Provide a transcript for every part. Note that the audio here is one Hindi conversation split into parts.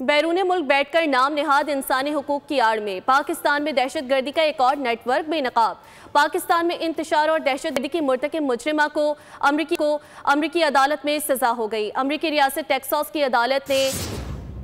बैरून मुल्क बैठकर नाम नेहाद इंसानी हुकूक की आड़ में पाकिस्तान में दहशतगर्दी का एक और नेटवर्क बेनकाब। पाकिस्तान में इंतशार और दहशतगर्दी की मुर्तकिब मुजरिमा को अमरीकी अदालत में सजा हो गई। अमरीकी रियासत टेक्सास की अदालत ने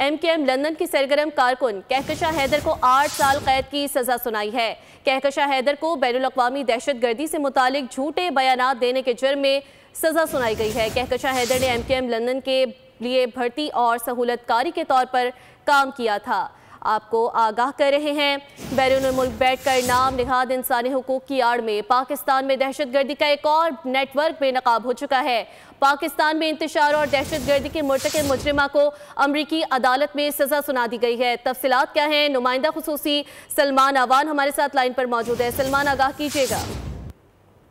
MKM लंदन की सरगर्म कारकुन कहकशा हैदर को 8 साल कैद की सजा सुनाई है। कहकशा हैदर को बैनुल-अक़वामी दहशतगर्दी से मुतालिक झूठे बयानात देने के जुर्म में सजा सुनाई गई है। कहकशा हैदर ने MKM लंदन के लिए भर्ती और सहूलतकारी के तौर पर काम किया था। आपको आगाह कर रहे हैं, बैरून मुल्क बैठकर नाम नेहाद इंसानी हुकूक की आड़ में पाकिस्तान में दहशतगर्दी का एक और नेटवर्क बेनकाब हो चुका है। पाकिस्तान में इंतशार और दहशतगर्दी के मुर्तकिब मुजरिमा को अमरीकी अदालत में सजा सुना दी गई है। तफसीलात क्या हैं, नुमाइंदा खुसूसी सलमान अवान हमारे साथ लाइन पर मौजूद है। सलमान, आगाह कीजिएगा।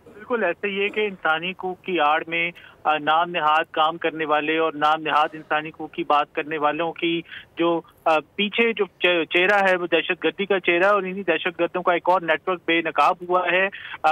बिल्कुल ऐसे ही है कि इंसानी हकूक की आड़ में नाम नेहाद काम करने वाले और नाम नेहाद इंसानी हकूक की बात करने वालों की जो पीछे जो चेहरा है वो दहशतगर्दी का चेहरा, और इन्हीं दहशतगर्दों का एक और नेटवर्क बेनकाब हुआ है।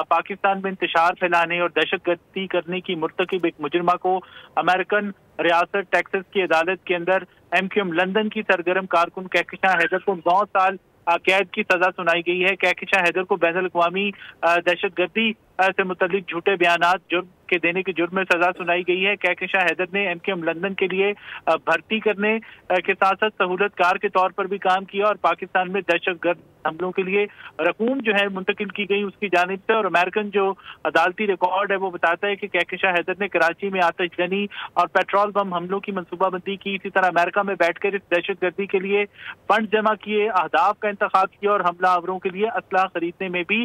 पाकिस्तान में इंतशार फैलाने और दहशतगर्दी करने की मुर्तकिब एक मुजरिमा को अमेरिकन रियासत टेक्सास की अदालत के अंदर MKM लंदन की सरगर्म कारकुन कहकशा हैदर को 9 साल कैद की सजा सुनाई गई है। कहकशा हैदर को बैनुल-अक़वामी दहशतगर्दी से मुतल्लिक झूठे बयानात जुर्म के देने के जुर्म में सजा सुनाई गई है। कहकशा हैदर ने MKM लंदन के लिए भर्ती करने के साथ साथ सहूलतकार के तौर पर भी काम किया और पाकिस्तान में दहशतगर्द हमलों के लिए रकूम जो है मुंतकिल की गई उसकी जानिब से। और अमेरिकन जो अदालती रिकॉर्ड है वो बताता है कि कहकशा हैदर ने कराची में आतिशजनी और पेट्रोल बम हमलों की मनसूबाबंदी की। इसी तरह अमेरिका में बैठकर इस दहशतगर्दी के लिए फंड जमा किए, अहदाफ का इंतखाब किया और हमलावरों के लिए असलाह खरीदने में भी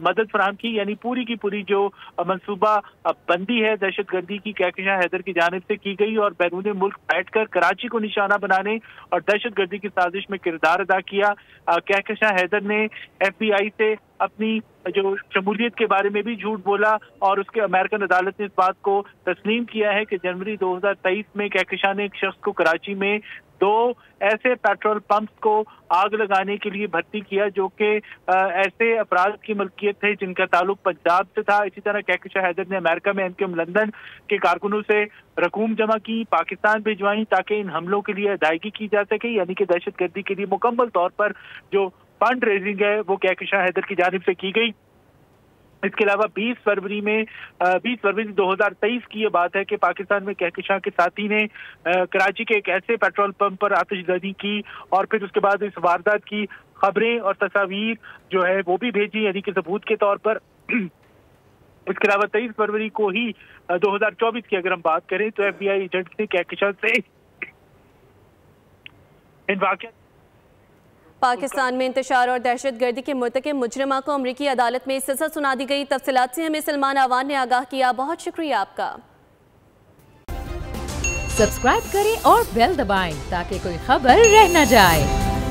मदद फराहम की। यानी पूरी की पूरी जो मनसूबा बंदी है दहशतगर्दी की कहकशा हैदर की जानिब से की गई और बैरून मुल्क बैठकर कराची को निशाना बनाने और दहशतगर्दी की साजिश में किरदार अदा किया। कहकशा हैदर ने FBI से अपनी जो शमूलियत के बारे में भी झूठ बोला और उसके अमेरिकन अदालत ने इस बात को तस्लीम किया है कि जनवरी 2023 में कहकशा ने एक शख्स को कराची में 2 ऐसे पेट्रोल पंप्स को आग लगाने के लिए भर्ती किया जो कि ऐसे अफराद की मलकियत थे जिनका ताल्लुक पंजाब से था। इसी तरह कहकशा हैदर ने अमेरिका में MKM लंदन के कारकुनों से रकूम जमा की, पाकिस्तान भिजवाई ताकि इन हमलों के लिए अदायगी की जा सके। यानी कि दहशतगर्दी के लिए मुकम्मल तौर पर जो फंड रेजिंग है वो कहकशा हैदर की जानिब से की गई। इसके अलावा 20 फरवरी 2023 की ये बात है कि पाकिस्तान में कहकशा के साथी ने कराची के एक ऐसे पेट्रोल पंप पर आतिशबाजी की और फिर उसके बाद इस वारदात की खबरें और तस्वीर जो है वो भी भेजी, यानी कि सबूत के तौर पर। इसके अलावा 23 फरवरी को ही 2024 की अगर हम बात करें तो FBI एजेंट ने कहकशा से इन वाक़ियात पाकिस्तान में इंतशार और दहशतगर्दी के मुर्तकिब मुजरिमा को अमरीकी अदालत में सजा सुना दी गई। तफसीलात से हमें सलमान अवान ने आगाह किया। बहुत शुक्रिया आपका। सब्सक्राइब करें और बेल दबाएं ताकि कोई खबर रह न जाए।